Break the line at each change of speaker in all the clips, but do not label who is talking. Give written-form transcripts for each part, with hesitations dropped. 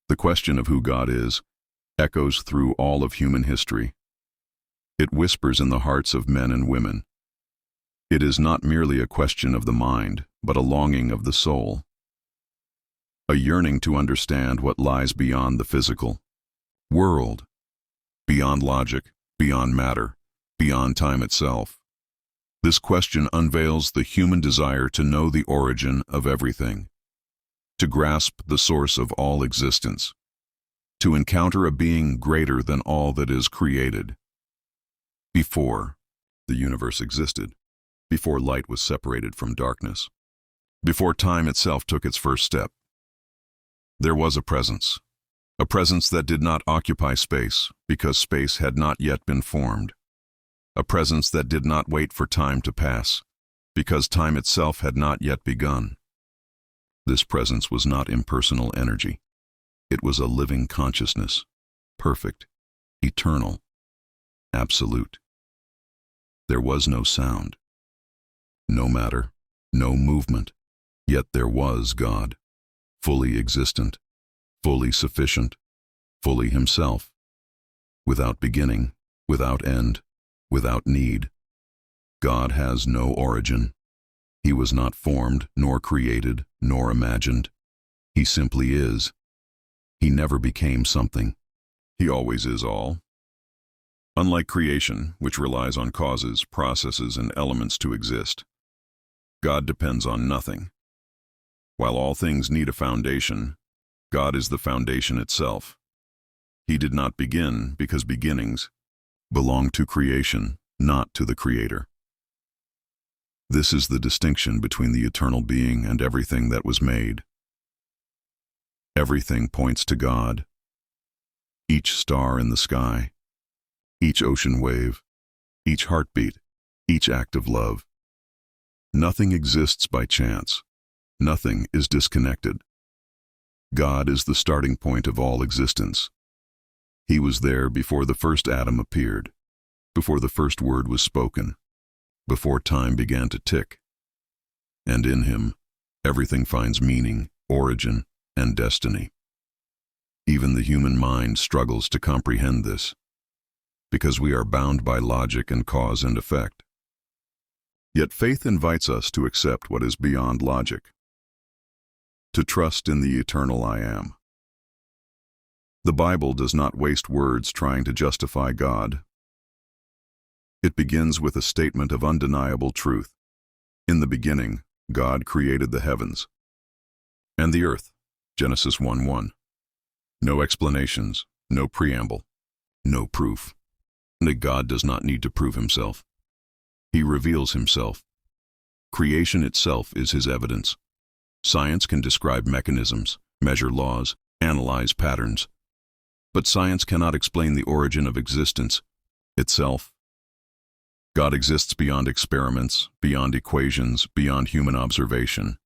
The question of who God is echoes through all of human history. It whispers in the hearts of men and women. It is not merely a question of the mind, but a longing of the soul. A yearning to understand what lies beyond the physical world, beyond logic, beyond matter, beyond time itself. This question unveils the human desire to know the origin of everything, to grasp the source of all existence, to encounter a being greater than all that is created. Before the universe existed, before light was separated from darkness, before time itself took its first step, there was a presence that did not occupy space because space had not yet been formed, a presence that did not wait for time to pass because time itself had not yet begun. This presence was not impersonal energy. It was a living consciousness, perfect, eternal, absolute. There was no sound, no matter, no movement, yet there was God, fully existent, fully sufficient, fully himself, without beginning, without end, without need. God has no origin. He was not formed, nor created, nor imagined. He simply is. He never became something. He always is all. Unlike creation, which relies on causes, processes, and elements to exist, God depends on nothing. While all things need a foundation, God is the foundation itself. He did not begin because beginnings belong to creation, not to the Creator. This is the distinction between the eternal being and everything that was made. Everything points to God. Each star in the sky, each ocean wave, each heartbeat, each act of love. Nothing exists by chance. Nothing is disconnected. God is the starting point of all existence. He was there before the first atom appeared, before the first word was spoken, before time began to tick. And in him, everything finds meaning, origin, and destiny. Even the human mind struggles to comprehend this, because we are bound by logic and cause and effect. Yet faith invites us to accept what is beyond logic, to trust in the eternal I Am. The Bible does not waste words trying to justify God. It begins with a statement of undeniable truth. In the beginning, God created the heavens and the earth. Genesis 1:1. No explanations, no preamble, no proof. And God does not need to prove himself. He reveals himself. Creation itself is his evidence. Science can describe mechanisms, measure laws, analyze patterns. But science cannot explain the origin of existence itself. God exists beyond experiments, beyond equations, beyond human observation.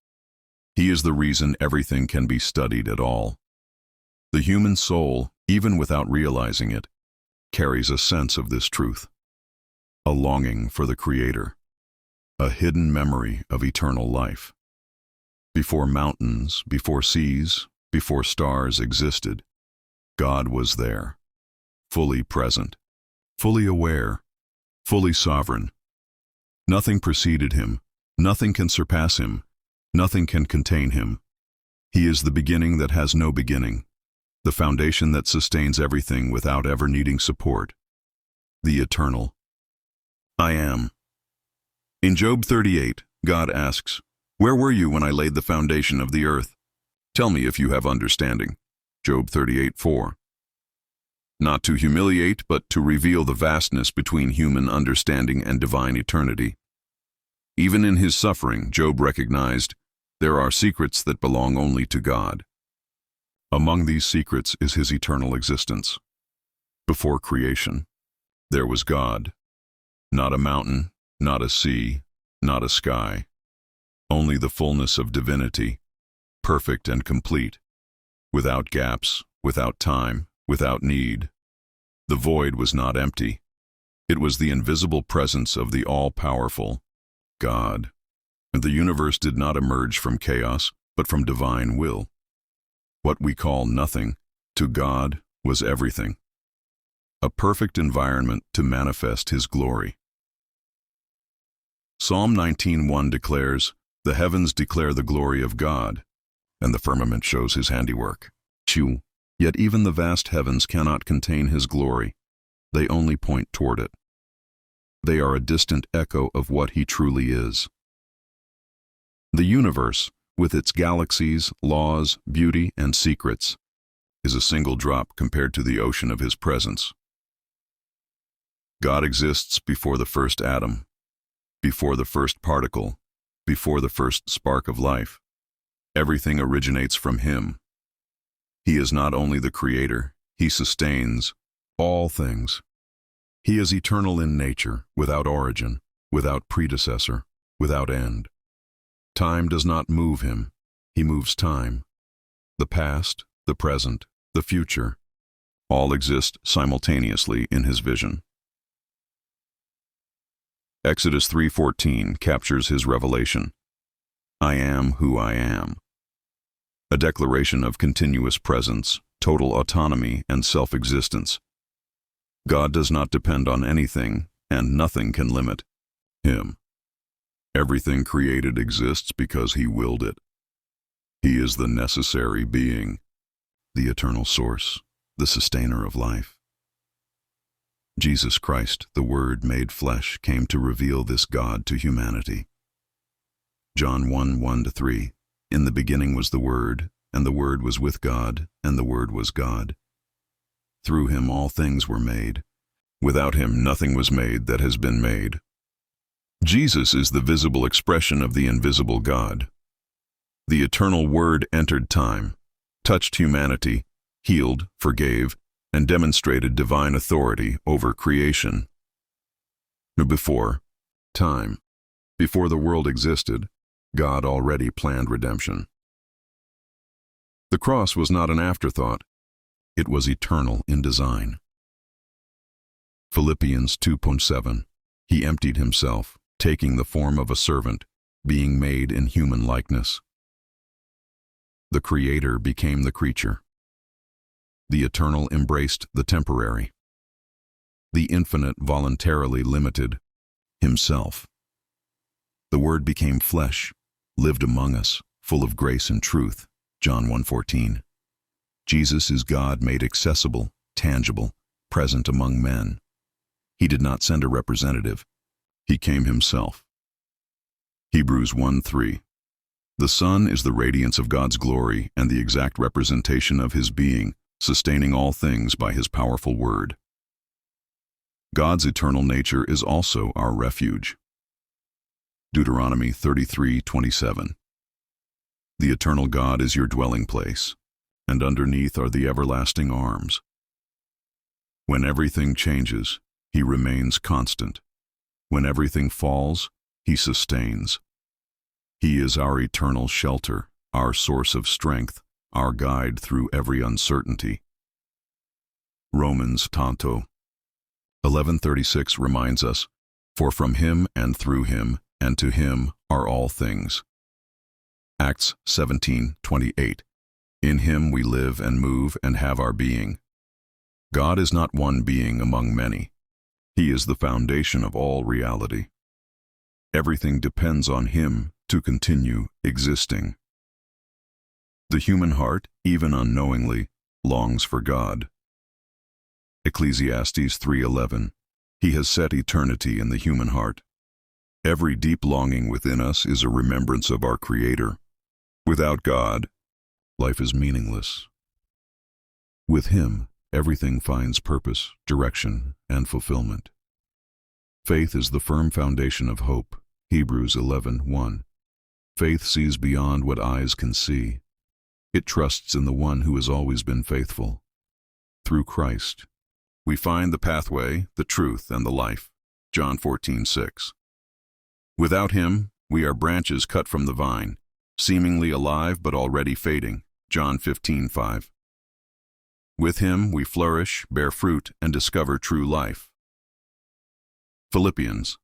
He is the reason everything can be studied at all. The human soul, even without realizing it, carries a sense of this truth, a longing for the Creator, a hidden memory of eternal life. Before mountains, before seas, before stars existed, God was there, fully present, fully aware, fully sovereign. Nothing preceded him, nothing can surpass him, nothing can contain him. He is the beginning that has no beginning, the foundation that sustains everything without ever needing support, the eternal I Am. In Job 38, God asks, "Where were you when I laid the foundation of the earth? Tell me if you have understanding." Job 38:4. Not to humiliate, but to reveal the vastness between human understanding and divine eternity. Even in his suffering, Job recognized, there are secrets that belong only to God. Among these secrets is his eternal existence. Before creation, there was God. Not a mountain, not a sea, not a sky. Only the fullness of divinity, perfect and complete, without gaps, without time, without need. The void was not empty. It was the invisible presence of the all-powerful God. And the universe did not emerge from chaos, but from divine will. What we call nothing To God was everything, a perfect environment to manifest His glory. Psalm 19:1 declares, "The heavens declare the glory of God, and the firmament shows His handiwork." Yet even the vast heavens cannot contain His glory. They only point toward it. They are a distant echo of what He truly is. The universe, with its galaxies, laws, beauty, and secrets, is a single drop compared to the ocean of His presence. God exists before the first atom, before the first particle, before the first spark of life. Everything originates from Him. He is not only the Creator, He sustains all things. He is eternal in nature, without origin, without predecessor, without end. Time does not move Him. He moves time. The past, the present, the future, all exist simultaneously in His vision. Exodus 3:14 captures His revelation. I am who I am. A declaration of continuous presence, total autonomy, and self-existence. God does not depend on anything, and nothing can limit Him. Everything created exists because He willed it. He is the necessary being, the eternal source, the sustainer of life. Jesus Christ, the Word made flesh, came to reveal this God to humanity. John 1:1-3. In the beginning was the Word, and the Word was with God, and the Word was God. Through Him all things were made. Without Him nothing was made that has been made. Jesus is the visible expression of the invisible God. The eternal Word entered time, touched humanity, healed, forgave, and demonstrated divine authority over creation. Before time, before the world existed, God already planned redemption. The cross was not an afterthought. It was eternal in design. Philippians 2:7. He emptied Himself, taking the form of a servant, being made in human likeness. The Creator became the creature. The eternal embraced the temporary. The infinite voluntarily limited Himself. The Word became flesh, lived among us, full of grace and truth. John 1:14. Jesus is God made accessible, tangible, present among men. He did not send a representative. He came Himself. Hebrews 1:3. The Son is the radiance of God's glory and the exact representation of His being, sustaining all things by His powerful word. God's eternal nature is also our refuge. Deuteronomy 33:27. The eternal God is your dwelling place, and underneath are the everlasting arms. When everything changes, He remains constant. When everything falls, He sustains. He is our eternal shelter, our source of strength, our guide through every uncertainty. Romans 11:36 reminds us, for from Him and through Him and to Him are all things. Acts 17:28. In Him we live and move and have our being. God is not one being among many. He is the foundation of all reality. Everything depends on Him to continue existing. The human heart, even unknowingly, longs for God. Ecclesiastes 3:11. He has set eternity in the human heart. Every deep longing within us is a remembrance of our Creator. Without God, life is meaningless. With Him, everything finds purpose, direction, and fulfillment. Faith is the firm foundation of hope. Hebrews 11:1. Faith sees beyond what eyes can see. It trusts in the One who has always been faithful. Through Christ, we find the pathway, the truth, and the life. John 14:6. Without Him, we are branches cut from the vine, seemingly alive but already fading. John 15:5. With Him, we flourish, bear fruit, and discover true life. Philippians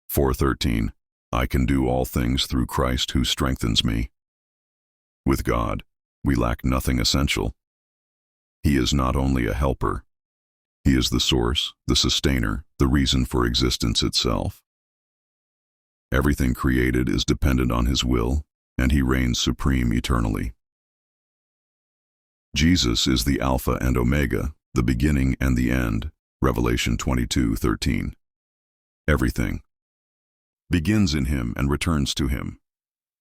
4:13. I can do all things through Christ who strengthens me. With God, we lack nothing essential. He is not only a helper, he is the source, the sustainer, the reason for existence itself. Everything created is dependent on his will, and he reigns supreme eternally. Jesus is the Alpha and Omega, the beginning and the end, Revelation 22:13. Everything begins in him and returns to him.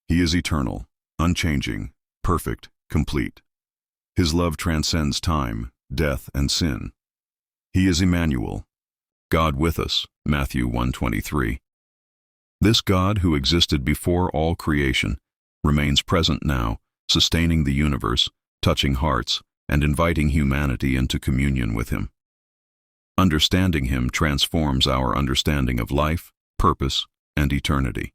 He is eternal, unchanging, perfect, complete. His love transcends time, death, and sin. He is Emmanuel, God with us, Matthew 1:23. This God who existed before all creation remains present now, sustaining the universe, touching hearts, and inviting humanity into communion with him. Understanding him transforms our understanding of life, purpose, and eternity.